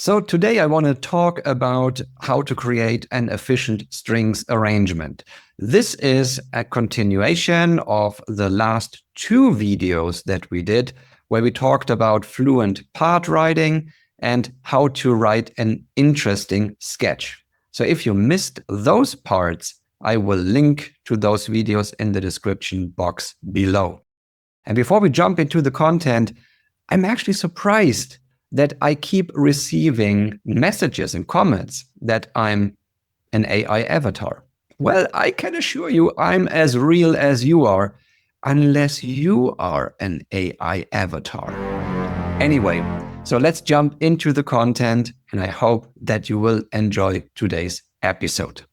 So today I want to talk about how to create an efficient strings arrangement. This is a continuation of the last two videos that we did, where we talked about fluent part writing and how to write an interesting sketch. So if you missed those parts, I will link to those videos in the description box below. And before we jump into the content, I'm actually surprised that I keep receiving messages and comments that I'm an AI avatar. Well, I can assure you I'm as real as you are, unless you are an AI avatar. Anyway, so let's jump into the content, and I hope that you will enjoy today's episode.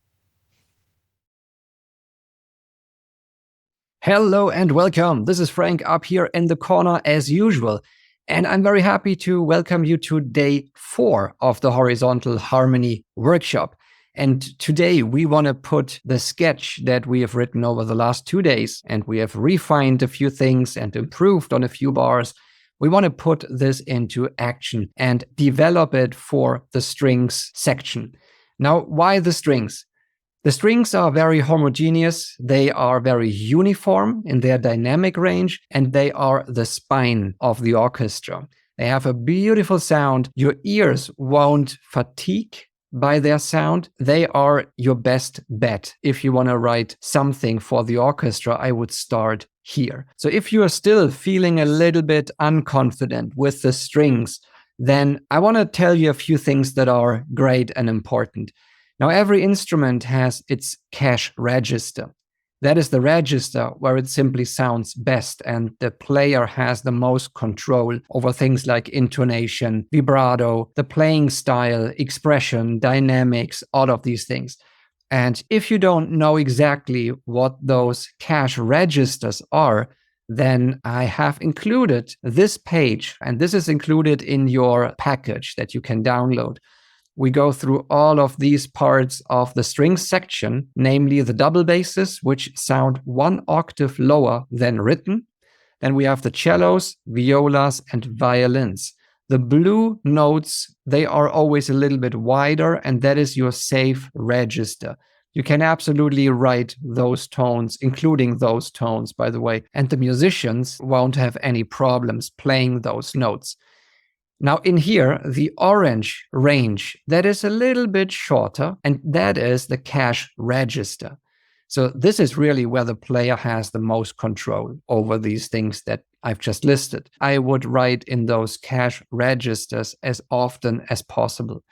Hello and welcome. This is Frank up here in the corner as usual. And I'm very happy to welcome you to day 4 of the Horizontal Harmony workshop. And today we want to put the sketch that we have written over the last 2 days, and we have refined a few things and improved on a few bars. We want to put this into action and develop it for the strings section. Now, why the strings? The strings are very homogeneous, they are very uniform in their dynamic range, and they are the spine of the orchestra. They have a beautiful sound. Your ears won't fatigue by their sound. They are your best bet. If you want to write something for the orchestra, I would start here. So if you are still feeling a little bit unconfident with the strings, then I want to tell you a few things that are great and important. Now, every instrument has its cash register. That is the register where it simply sounds best, and the player has the most control over things like intonation, vibrato, the playing style, expression, dynamics, all of these things. And if you don't know exactly what those cash registers are, then I have included this page, and this is included in your package that you can download. We go through all of these parts of the strings section, namely the double basses, which sound 1 octave lower than written. Then we have the cellos, violas, and violins. The blue notes, they are always a little bit wider, and that is your safe register. You can absolutely write those tones, including those tones, by the way, and the musicians won't have any problems playing those notes. Now in here, the orange range, that is a little bit shorter, and that is the cash register. So this is really where the player has the most control over these things that I've just listed. I would write in those cash registers as often as possible.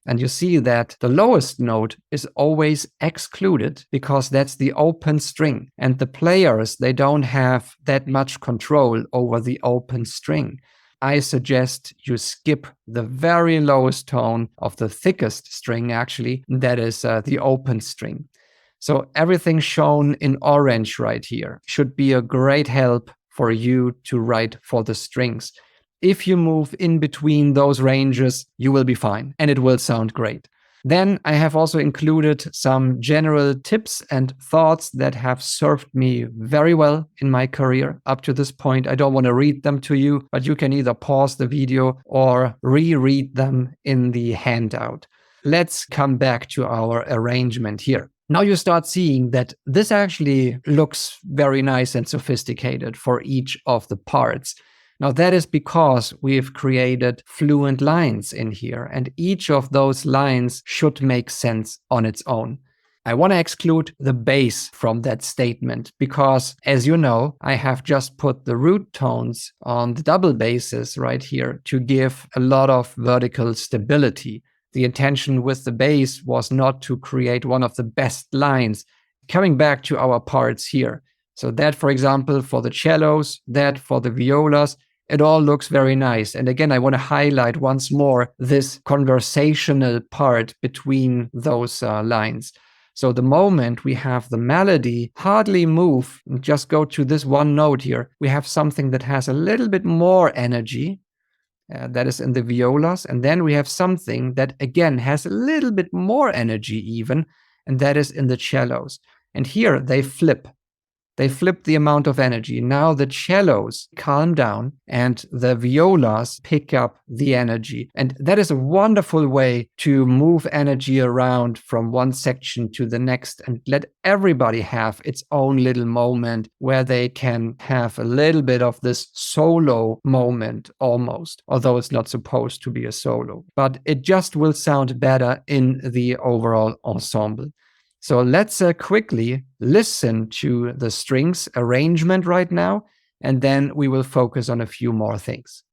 And you see that the lowest note is always excluded because that's the open string. And the players, they don't have that much control over the open string. I suggest you skip the very lowest tone of the thickest string, actually, that is the open string. So everything shown in orange right here should be a great help for you to write for the strings. If you move in between those ranges, you will be fine and it will sound great. Then I have also included some general tips and thoughts that have served me very well in my career up to this point. I don't want to read them to you, but you can either pause the video or reread them in the handout. Let's come back to our arrangement here. Now you start seeing that this actually looks very nice and sophisticated for each of the parts. Now that is because we've created fluent lines in here, and each of those lines should make sense on its own. I want to exclude the bass from that statement because, as you know, I have just put the root tones on the double basses right here to give a lot of vertical stability. The intention with the bass was not to create one of the best lines. Coming back to our parts here. So that, for example, for the cellos, that for the violas, it all looks very nice. And again, I want to highlight once more this conversational part between those lines. So the moment we have the melody hardly move, just go to this one note here, we have something that has a little bit more energy. That is in the violas. And then we have something that, again, has a little bit more energy even, and that is in the cellos. And here they flip. They flip the amount of energy. Now the cellos calm down and the violas pick up the energy. And that is a wonderful way to move energy around from one section to the next and let everybody have its own little moment where they can have a little bit of this solo moment almost, although it's not supposed to be a solo. But it just will sound better in the overall ensemble. So let's quickly listen to the strings arrangement right now, and then we will focus on a few more things.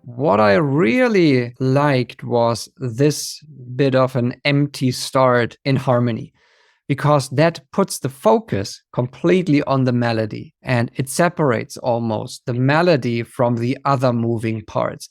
What I really liked was this bit of an empty start in harmony, because that puts the focus completely on the melody and it separates almost the melody from the other moving parts.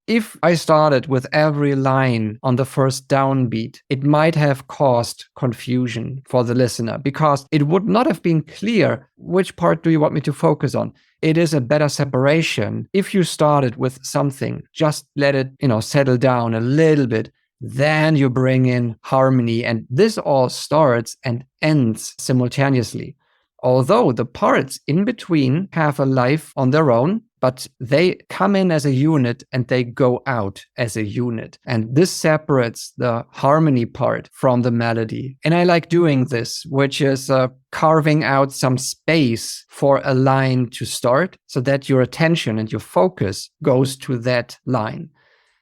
If I started with every line on the first downbeat, it might have caused confusion for the listener because it would not have been clear which part do you want me to focus on. It is a better separation. If you started with something, just let it, settle down a little bit. Then you bring in harmony, and this all starts and ends simultaneously. Although the parts in between have a life on their own, but they come in as a unit and they go out as a unit. And this separates the harmony part from the melody. And I like doing this, which is carving out some space for a line to start so that your attention and your focus goes to that line.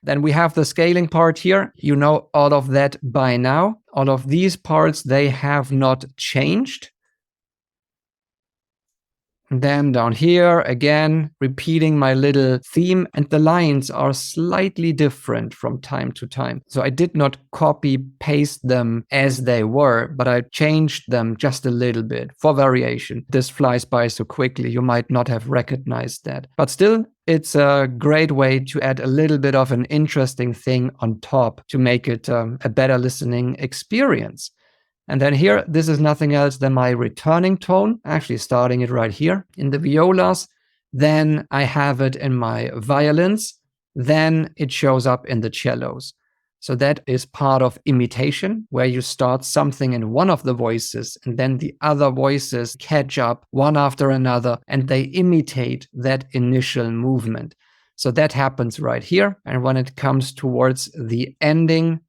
Then we have the scaling part here. You know all of that by now. All of these parts, they have not changed. And then down here, again, repeating my little theme, and the lines are slightly different from time to time. So I did not copy paste them as they were, but I changed them just a little bit for variation. This flies by so quickly, you might not have recognized that. But still, it's a great way to add a little bit of an interesting thing on top to make it a better listening experience. And then here, this is nothing else than my returning tone, actually starting it right here in the violas. Then I have it in my violins. Then it shows up in the cellos. So that is part of imitation, where you start something in one of the voices and then the other voices catch up one after another and they imitate that initial movement. So that happens right here. And when it comes towards the ending,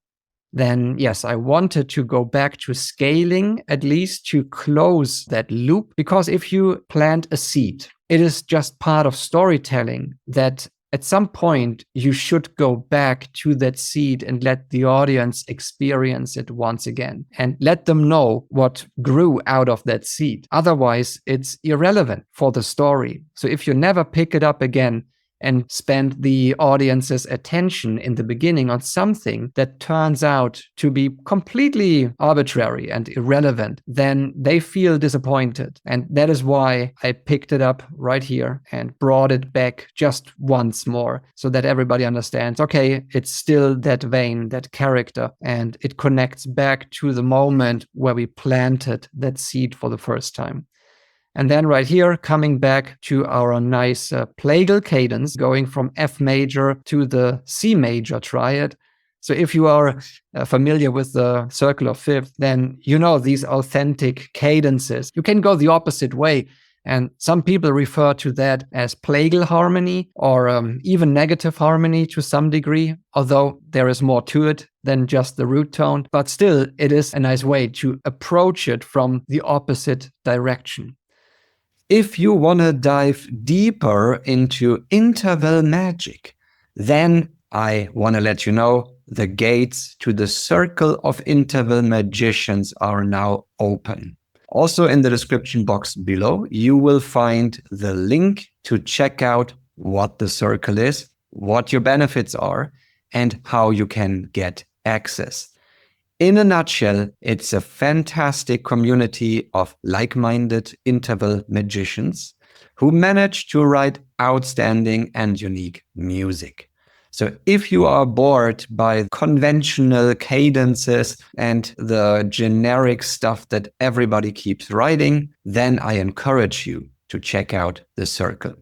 then yes, I wanted to go back to scaling at least to close that loop. Because if you plant a seed, it is just part of storytelling that at some point you should go back to that seed and let the audience experience it once again and let them know what grew out of that seed. Otherwise, it's irrelevant for the story. So if you never pick it up again, and spend the audience's attention in the beginning on something that turns out to be completely arbitrary and irrelevant, then they feel disappointed. And that is why I picked it up right here and brought it back just once more so that everybody understands, okay, it's still that vein, that character, and it connects back to the moment where we planted that seed for the first time. And then right here, coming back to our nice plagal cadence, going from F major to the C major triad. So if you are familiar with the circle of fifth, then you know these authentic cadences. You can go the opposite way. And some people refer to that as plagal harmony or even negative harmony to some degree, although there is more to it than just the root tone. But still, it is a nice way to approach it from the opposite direction. If you want to dive deeper into interval magic, then I want to let you know the gates to the Circle of Interval Magicians are now open. Also in the description box below, you will find the link to check out what the circle is, what your benefits are, and how you can get access. In a nutshell, it's a fantastic community of like-minded interval magicians who manage to write outstanding and unique music. So if you are bored by conventional cadences and the generic stuff that everybody keeps writing, then I encourage you to check out the circle.